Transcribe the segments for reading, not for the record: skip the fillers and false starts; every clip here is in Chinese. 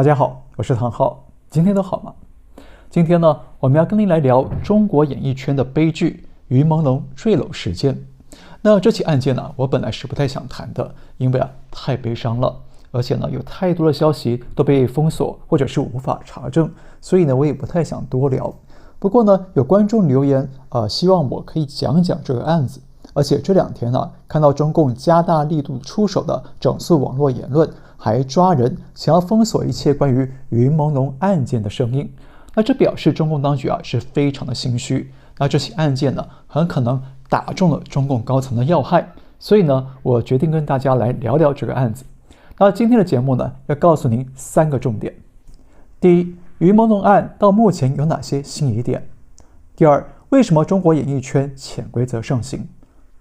大家好，我是唐浩，今天都好吗？今天呢，我们要跟您来聊中国演艺圈的悲剧于朦胧坠楼事件。那这起案件呢，我本来是不太想谈的，因为太悲伤了，而且呢有太多的消息都被封锁或者是无法查证，所以呢我也不太想多聊。不过呢，有观众留言希望我可以讲讲这个案子，而且这2天呢，看到中共加大力度出手的整肃网络言论，还抓人，想要封锁一切关于于朦胧案件的声音。那这表示中共当局是非常的心虚。那这起案件呢，很可能打中了中共高层的要害，所以呢，我决定跟大家来聊聊这个案子。那今天的节目呢，要告诉您3个重点。第一，于朦胧案到目前有哪些新疑点？第二，为什么中国演艺圈潜规则盛行？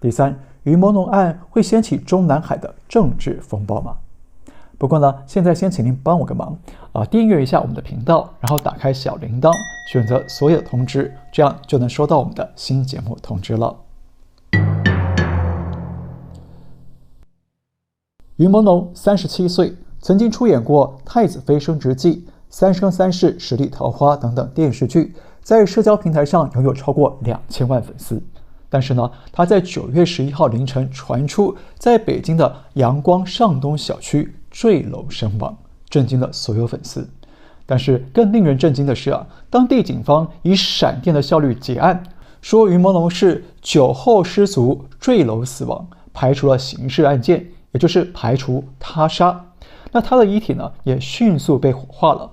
第三，于朦胧案会掀起中南海的政治风暴吗？不过呢，现在先请您帮我个忙订阅一下我们的频道，然后打开小铃铛，选择所有通知，这样就能收到我们的新节目通知了。于朦胧37岁，曾经出演过《太子妃升职记》《三生三世十里桃花》等等电视剧，在社交平台上拥有超过2000万粉丝。但是呢，他在9月11号凌晨传出在北京的阳光上东小区坠楼身亡，震惊了所有粉丝。但是更令人震惊的是当地警方以闪电的效率结案，说于朦胧是酒后失足坠楼死亡，排除了刑事案件，也就是排除他杀。那他的遗体呢，也迅速被火化了。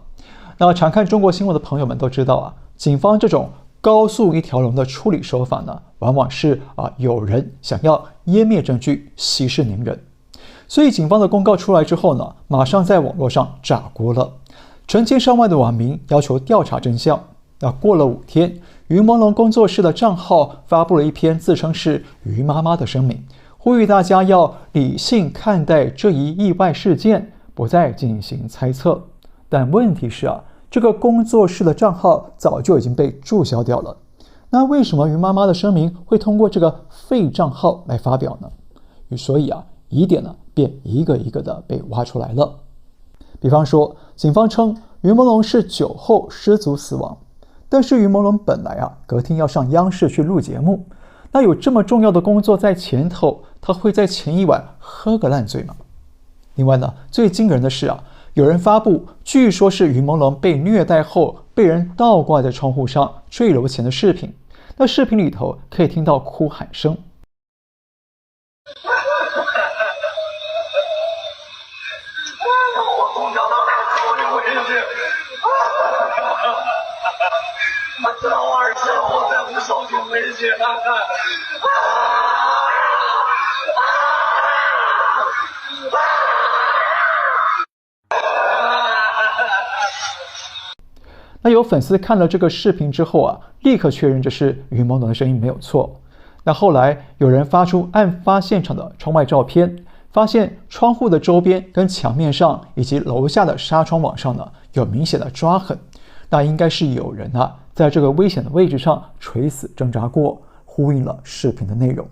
那常看中国新闻的朋友们都知道警方这种高速一条龙的处理手法呢，往往是有人想要湮灭证据，息事宁人。所以警方的公告出来之后呢，马上在网络上炸锅了，成千上万的网民要求调查真相。那过了5天，于朦胧工作室的账号发布了一篇自称是于妈妈的声明，呼吁大家要理性看待这一意外事件，不再进行猜测。但问题是这个工作室的账号早就已经被注销掉了。那为什么于妈妈的声明会通过这个废账号来发表呢？所以疑点呢便一个一个的被挖出来了。比方说，警方称于朦胧是酒后失足死亡，但是于朦胧本来隔天要上央视去录节目，那有这么重要的工作在前头，他会在前一晚喝个烂醉吗？另外呢，最惊人的是有人发布据说是于朦胧被虐待后被人倒挂在窗户上坠楼前的视频，那视频里头可以听到哭喊声。我从小到大受这委屈，我知道我儿子我在不受这委屈那有粉丝看了这个视频之后立刻确认这是于朦胧的声音没有错。那后来有人发出案发现场的窗外照片，发现窗户的周边跟墙面上以及楼下的纱窗网上呢有明显的抓痕，那应该是有人在这个危险的位置上垂死挣扎过，呼应了视频的内容。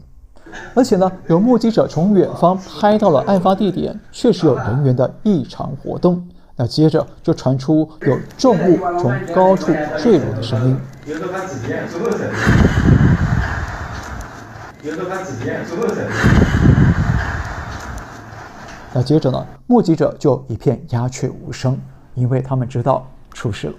而且呢，有目击者从远方拍到了案发地点确实有人员的异常活动。那接着就传出有重物从高处坠落的声音。那接着呢，目击者就一片鸦雀无声，因为他们知道出事了。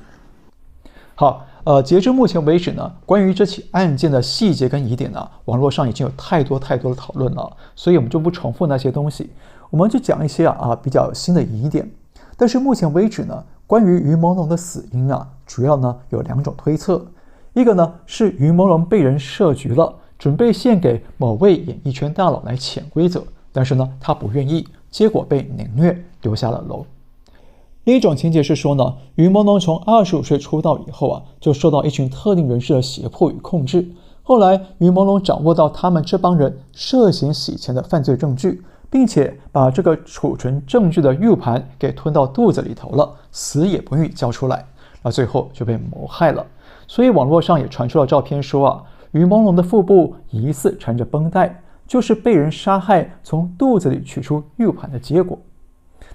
好，截至目前为止呢，关于这起案件的细节跟疑点网络上已经有太多的讨论了，所以我们就不重复那些东西，我们就讲一些比较新的疑点。但是目前为止呢，关于于朦胧的死因主要呢有2种推测。一个呢是于朦胧被人设局了，准备献给某位演艺圈大佬来潜规则，但是呢他不愿意，结果被凌虐，丢下了楼。另一种情节是说呢，于朦胧从25岁出道以后就受到一群特定人士的胁迫与控制，后来于朦胧掌握到他们这帮人涉嫌洗钱的犯罪证据，并且把这个储存证据的 U 盘给吞到肚子里头了，死也不愿意交出来，那最后就被谋害了。所以网络上也传出了照片说于朦胧的腹部疑似缠着绷带，就是被人杀害从肚子里取出 U 盘的结果。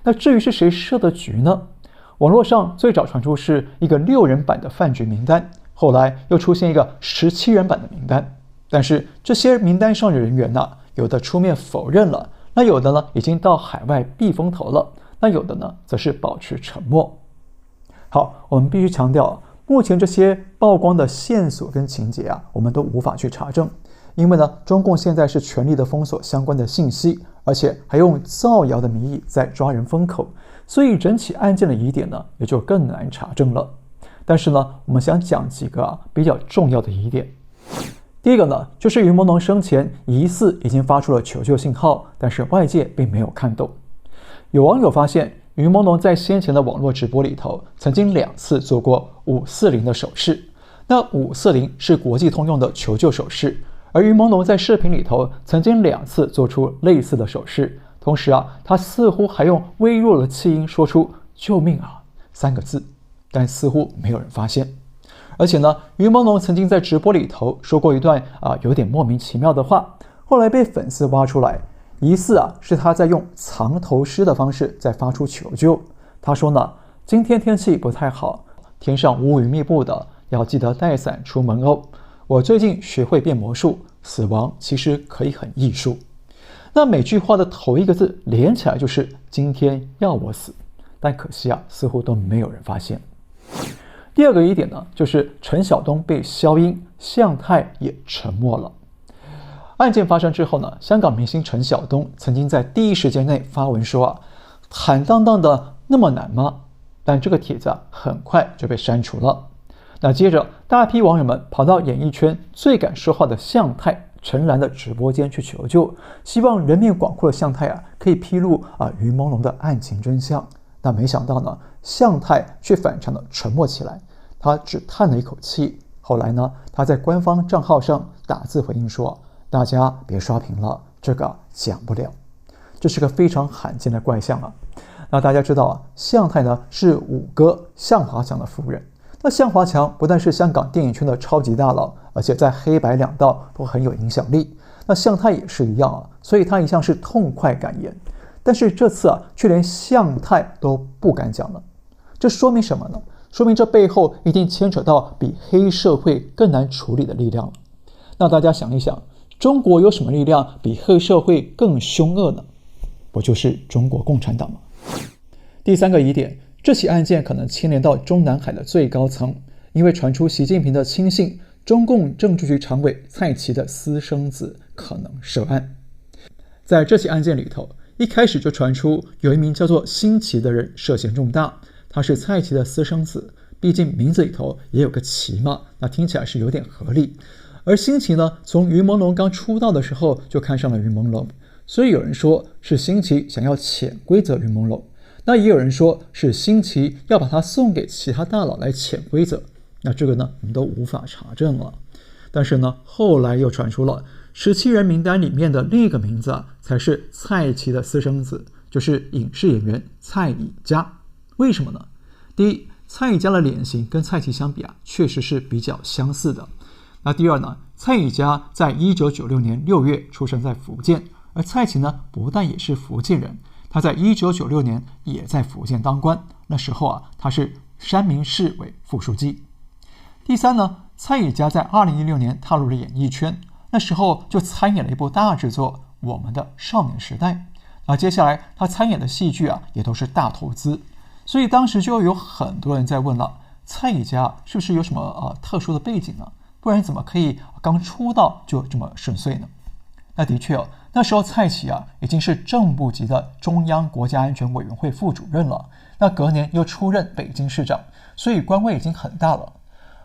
那至于是谁设的局呢？网络上最早传出是一个6人版的饭局名单，后来又出现一个17人版的名单。但是这些名单上的人员呢，有的出面否认了，那有的呢已经到海外避风头了，那有的呢则是保持沉默。好，我们必须强调，目前这些曝光的线索跟情节我们都无法去查证，因为呢，中共现在是全力的封锁相关的信息，而且还用造谣的名义在抓人封口，所以整起案件的疑点呢，也就更难查证了。但是呢，我们想讲几个比较重要的疑点。第一个呢，就是于朦胧生前疑似已经发出了求救信号，但是外界并没有看懂。有网友发现，于朦胧在先前的网络直播里头，曾经2次做过540的手势。那540是国际通用的求救手势，而于朦胧在视频里头曾经2次做出类似的手势，同时他似乎还用微弱的气音说出“救命啊”3个字，但似乎没有人发现。而且呢，于朦胧曾经在直播里头说过一段有点莫名其妙的话，后来被粉丝挖出来，疑似是他在用藏头诗的方式在发出求救。他说呢，今天天气不太好，天上乌云密布的，要记得带伞出门哦。我最近学会变魔术，死亡其实可以很艺术。那每句话的头一个字连起来就是今天要我死，但可惜似乎都没有人发现。第二个疑点呢，就是陈晓东被消音，向太也沉默了。案件发生之后呢，香港明星陈晓东曾经在第一时间内发文说坦荡荡的那么难吗？但这个帖子很快就被删除了。那接着大批网友们跑到演艺圈最敢说话的向太陈岚的直播间去求救，希望人面广阔的向太可以披露于朦胧的案情真相。那没想到呢，向太却反常的沉默起来，他只叹了一口气。后来呢，他在官方账号上打字回应说，大家别刷屏了，这个讲不了。这是个非常罕见的怪象那大家知道向太呢是五哥向华强的夫人。那向华强不但是香港电影圈的超级大佬，而且在黑白两道都很有影响力。那向太也是一样所以他一向是痛快敢言。但是这次却连向太都不敢讲了。这说明什么呢？说明这背后一定牵扯到比黑社会更难处理的力量了。那大家想一想，中国有什么力量比黑社会更凶恶呢？不就是中国共产党吗？第三个疑点，这起案件可能牵连到中南海的最高层，因为传出习近平的亲信中共政治局常委蔡奇的私生子可能涉案。在这起案件里头，一开始就传出有一名叫做辛奇的人涉嫌重大，他是蔡奇的私生子，毕竟名字里头也有个奇嘛，那听起来是有点合理。而辛奇呢，从于朦胧刚出道的时候就看上了于朦胧，所以有人说是辛奇想要潜规则于朦胧，那也有人说是辛奇要把他送给其他大佬来潜规则。那这个呢，我们都无法查证了。但是呢，后来又传出了17人名单里面的另一个名字才是蔡奇的私生子，就是影视演员蔡以嘉。为什么呢？第一，蔡以嘉的脸型跟蔡奇相比确实是比较相似的。那第二呢，蔡以嘉在1996年6月出生在福建，而蔡奇呢不但也是福建人，他在1996年也在福建当官，那时候他是山明市委副书记。第三呢，蔡以嘉在2016年踏入了演艺圈，那时候就参演了一部大制作《我们的少年时代》，那接下来他参演的戏剧也都是大投资，所以当时就有很多人在问了，蔡以嘉是不是有什么特殊的背景呢？不然怎么可以刚出道就这么顺遂呢？那的确那时候蔡奇已经是正部级的中央国家安全委员会副主任了，那隔年又出任北京市长，所以官位已经很大了。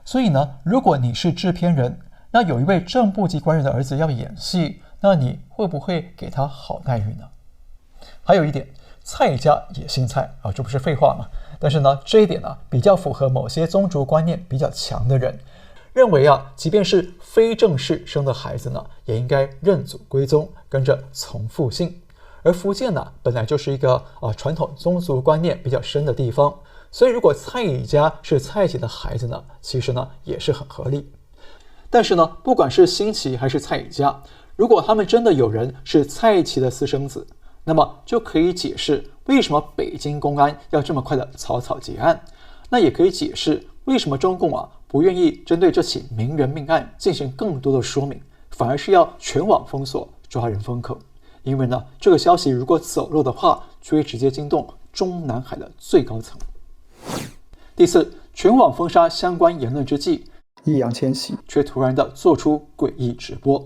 所以呢，如果你是制片人，那有一位正部级官员的儿子要演戏，那你会不会给他好待遇呢？还有一点，蔡以嘉也姓蔡这不是废话吗？但是呢，这一点比较符合某些宗族观念比较强的人，认为即便是非正式生的孩子呢，也应该认祖归宗，跟着从父姓。而福建呢，本来就是一个传统宗族观念比较深的地方，所以如果蔡以嘉是蔡奇的孩子呢，其实呢也是很合理。但是呢，不管是辛奇还是蔡以嘉，如果他们真的有人是蔡奇的私生子，那么就可以解释为什么北京公安要这么快的草草结案？那也可以解释为什么中共不愿意针对这起名人命案进行更多的说明，反而是要全网封锁抓人封口。因为呢，这个消息如果走漏的话，就会直接惊动中南海的最高层。第四，全网封杀相关言论之际，易烊千玺却突然的做出诡异直播。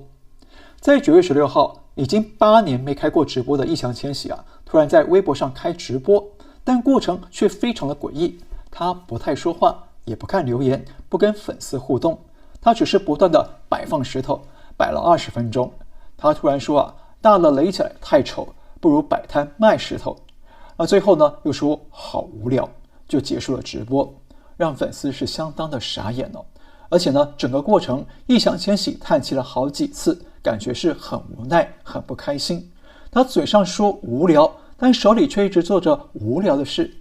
在9月16号，已经8年没开过直播的易烊千玺突然在微博上开直播，但过程却非常的诡异。他不太说话，也不看留言，不跟粉丝互动，他只是不断的摆放石头，摆了20分钟。他突然说大了垒起来太丑，不如摆摊卖石头。最后呢又说好无聊，就结束了直播，让粉丝是相当的傻眼哦。而且呢，整个过程易烊千玺叹气了好几次，感觉是很无奈，很不开心。他嘴上说无聊，但手里却一直做着无聊的事。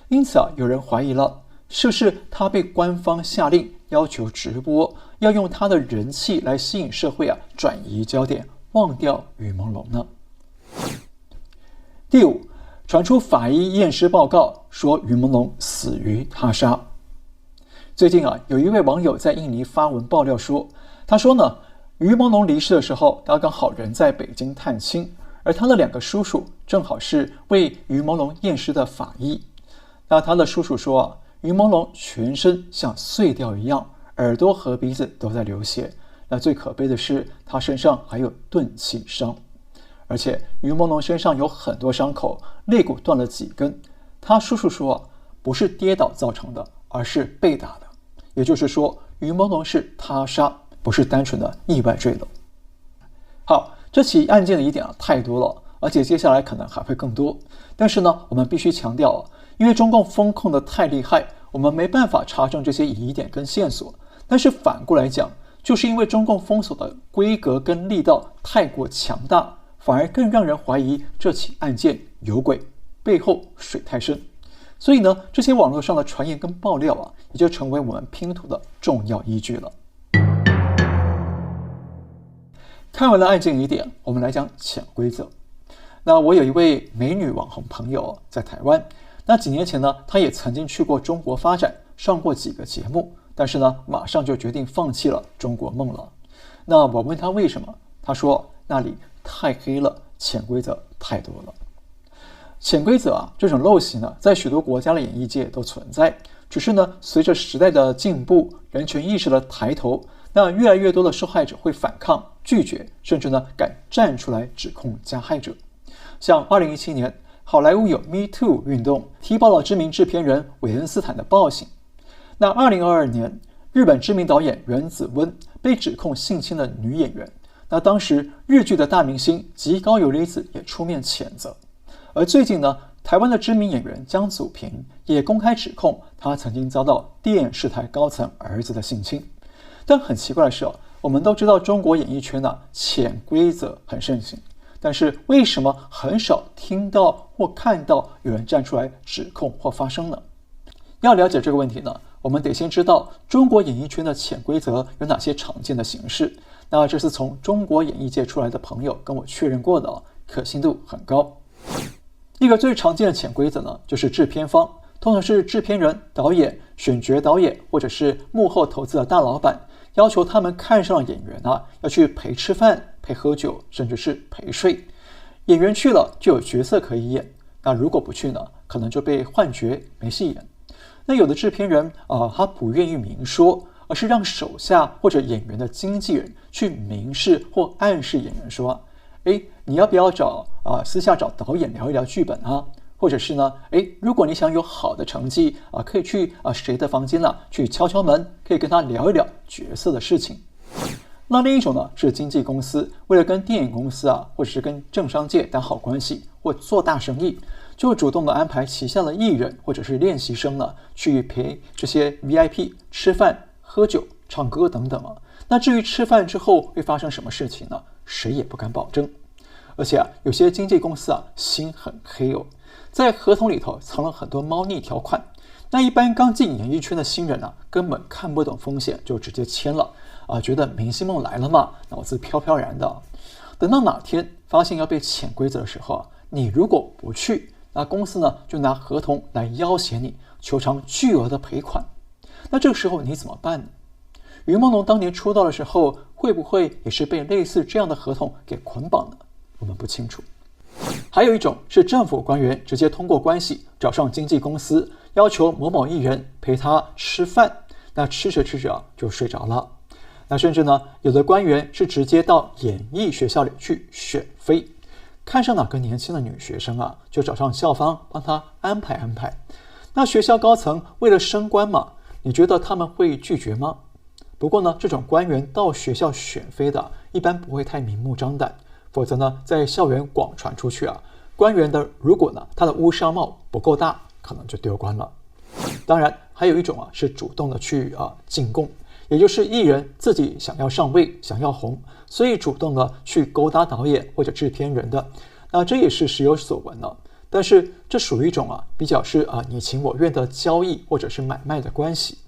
因此有人怀疑了，是不是他被官方下令要求直播，要用他的人气来吸引社会转移焦点，忘掉于朦胧呢？第五，传出法医验尸报告说于朦胧死于他杀。最近有一位网友在印尼发文爆料说，他说呢，于朦胧离世的时候，他刚好人在北京探亲，而他的2个叔叔正好是为于朦胧验尸的法医。那他的叔叔说于朦胧全身像碎掉一样，耳朵和鼻子都在流血。那最可悲的是，他身上还有钝器伤，而且于朦胧身上有很多伤口，肋骨断了几根。他叔叔说不是跌倒造成的，而是被打的。也就是说，于朦胧是他杀，不是单纯的意外坠楼。好，这起案件的疑点太多了，而且接下来可能还会更多。但是呢，我们必须强调因为中共风控的太厉害，我们没办法查证这些疑点跟线索。但是反过来讲，就是因为中共封锁的规格跟力道太过强大，反而更让人怀疑这起案件有鬼，背后水太深。所以呢，这些网络上的传言跟爆料也就成为我们拼图的重要依据了。看完了案件疑点，我们来讲潜规则。那我有一位美女网红朋友在台湾，那几年前呢，她也曾经去过中国发展，上过几个节目，但是呢，马上就决定放弃了中国梦了。那我问她为什么，她说那里太黑了，潜规则太多了。潜规则这种陋习呢，在许多国家的演艺界都存在，只是呢，随着时代的进步，人权意识的抬头，那越来越多的受害者会反抗、拒绝，甚至呢，敢站出来指控加害者。像2017年，好莱坞有 Me Too 运动，踢爆了知名制片人韦恩斯坦的暴行。那2022年，日本知名导演原子温被指控性侵了女演员，那当时日剧的大明星吉高由里子也出面谴责。而最近呢，台湾的知名演员江祖平也公开指控他曾经遭到电视台高层儿子的性侵。但很奇怪的是我们都知道中国演艺圈潜规则很盛行，但是为什么很少听到或看到有人站出来指控或发声呢？要了解这个问题呢，我们得先知道中国演艺圈的潜规则有哪些常见的形式。那这是从中国演艺界出来的朋友跟我确认过的可信度很高。一个最常见的潜规则呢，就是制片方，通常是制片人、导演、选角导演或者是幕后投资的大老板，要求他们看上的演员要去陪吃饭、陪喝酒，甚至是陪睡。演员去了就有角色可以演，那如果不去呢，可能就被换角没戏演。那有的制片人他不愿意明说，而是让手下或者演员的经纪人去明示或暗示演员说你要不要私下找导演聊一聊剧本或者是呢如果你想有好的成绩可以去谁的房间去敲敲门，可以跟他聊一聊角色的事情。那另一种呢，是经纪公司为了跟电影公司或者是跟政商界打好关系或做大生意，就主动的安排旗下的艺人或者是练习生去陪这些 VIP 吃饭、喝酒、唱歌等等那至于吃饭之后会发生什么事情呢？谁也不敢保证。而且有些经纪公司心很黑在合同里头藏了很多猫腻条款。那一般刚进演艺圈的新人根本看不懂风险，就直接签了觉得明星梦来了嘛，脑子飘飘然的。等到哪天发现要被潜规则的时候你如果不去，那公司呢就拿合同来要挟你，求偿巨额的赔款。那这个时候你怎么办呢？于朦胧当年出道的时候，会不会也是被类似这样的合同给捆绑呢？我们不清楚。还有一种是政府官员直接通过关系找上经纪公司，要求某某艺人陪他吃饭，那吃着吃着就睡着了。那甚至呢，有的官员是直接到演艺学校里去选妃，看上哪个年轻的女学生啊，就找上校方帮他安排安排。那学校高层为了升官嘛，你觉得他们会拒绝吗？不过呢，这种官员到学校选妃的，一般不会太明目张胆，否则呢，在校园广传出去啊，官员的如果呢他的乌纱帽不够大，可能就丢官了。当然，还有一种啊是主动的去进贡，也就是艺人自己想要上位，想要红，所以主动的去勾搭导演或者制片人的，那这也是时有所闻了。但是这属于一种比较是你情我愿的交易或者是买卖的关系。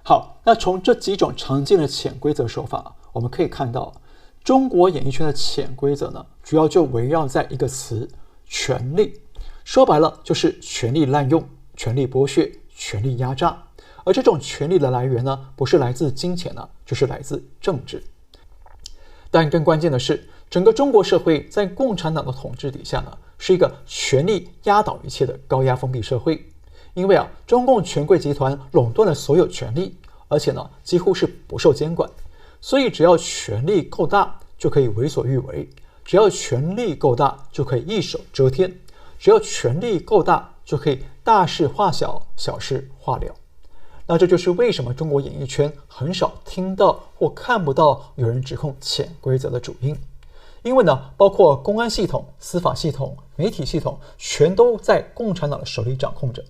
好，那从这几种常见的潜规则手法，我们可以看到，中国演艺圈的潜规则呢，主要就围绕在一个词——权力。说白了，就是权力滥用、权力剥削、权力压榨。而这种权力的来源呢，不是来自金钱呢，就是来自政治。但更关键的是，整个中国社会在共产党的统治底下呢，是一个权力压倒一切的高压封闭社会。因为中共权贵集团垄断了所有权力，而且呢，几乎是不受监管，所以只要权力够大，就可以为所欲为；只要权力够大，就可以一手遮天；只要权力够大，就可以大事化小，小事化了。那这就是为什么中国演艺圈很少听到或看不到有人指控潜规则的主因。因为呢，包括公安系统、司法系统、媒体系统，全都在共产党的手里掌控着。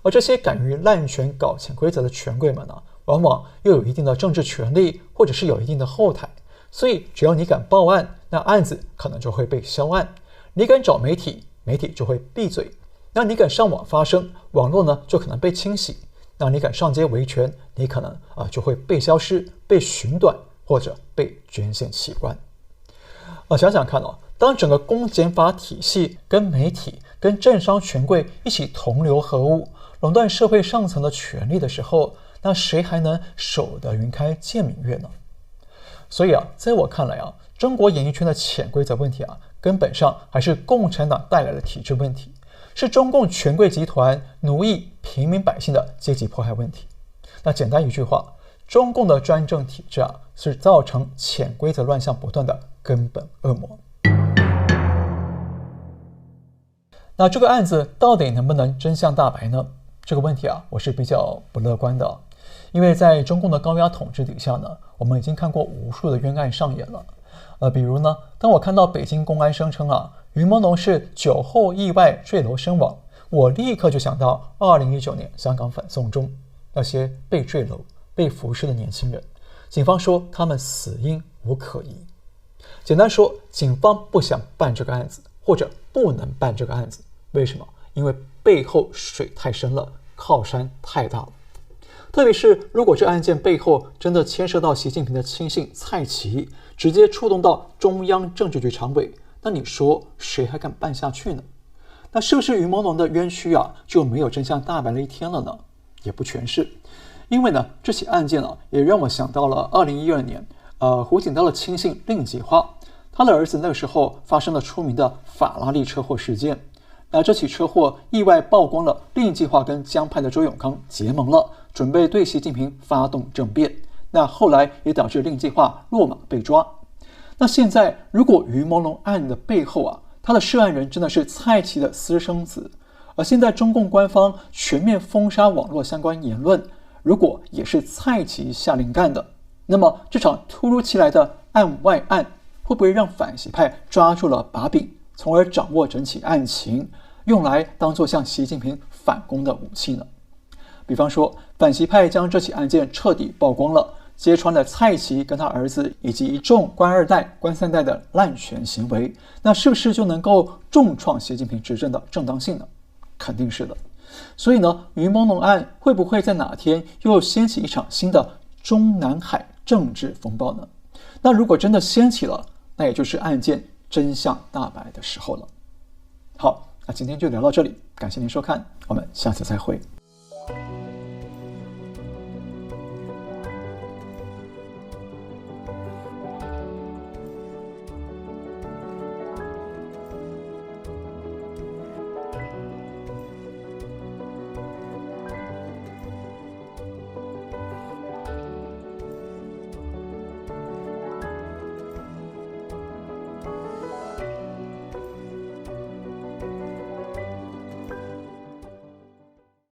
而这些敢于滥权搞潜规则的权贵们呢，往往又有一定的政治权力，或者是有一定的后台，所以只要你敢报案，那案子可能就会被销案；你敢找媒体，媒体就会闭嘴；那你敢上网发声，网络呢就可能被清洗；那你敢上街维权，你可能就会被消失、被寻短，或者被捐献器官。想想看当整个公检法体系跟媒体、跟政商权贵一起同流合污，垄断社会上层的权力的时候，那谁还能守得云开见明月呢？所以在我看来中国演艺圈的潜规则问题根本上还是共产党带来的体制问题，是中共权贵集团奴役平民百姓的阶级迫害问题。那简单一句话，中共的专政体制是造成潜规则乱象不断的根本恶魔。那这个案子到底能不能真相大白呢？这个问题我是比较不乐观的，因为在中共的高压统治底下呢，我们已经看过无数的冤案上演了。比如呢，当我看到北京公安声称于朦胧是酒后意外坠楼身亡，我立刻就想到2019年香港反送中那些被坠楼、被浮尸的年轻人，警方说他们死因无可疑。简单说，警方不想办这个案子，或者不能办这个案子。为什么？因为背后水太深了，靠山太大了。特别是如果这案件背后真的牵涉到习近平的亲信蔡奇，直接触动到中央政治局常委，那你说谁还敢办下去呢？那是不是于朦胧的冤屈就没有真相大白的一天了呢？也不全是。因为呢，这起案件也让我想到了2012年胡锦涛的亲信令计划，他的儿子那个时候发生了出名的法拉利车祸事件。那这起车祸意外曝光了令计划跟江派的周永康结盟了，准备对习近平发动政变。那后来也导致令计划落马被抓。那现在如果于朦胧案的背后他的涉案人真的是蔡奇的私生子，而现在中共官方全面封杀网络相关言论，如果也是蔡奇下令干的，那么这场突如其来的案外案会不会让反习派抓住了把柄，从而掌握整起案情，用来当作向习近平反攻的武器呢？比方说，反习派将这起案件彻底曝光了，揭穿了蔡奇跟他儿子以及一众官二代、官三代的滥权行为，那是不是就能够重创习近平执政的正当性呢？肯定是的。所以呢，于朦胧案会不会在哪天又掀起一场新的中南海政治风暴呢？那如果真的掀起了，那也就是案件真相大白的时候了。好，那今天就聊到这里，感谢您收看，我们下次再会。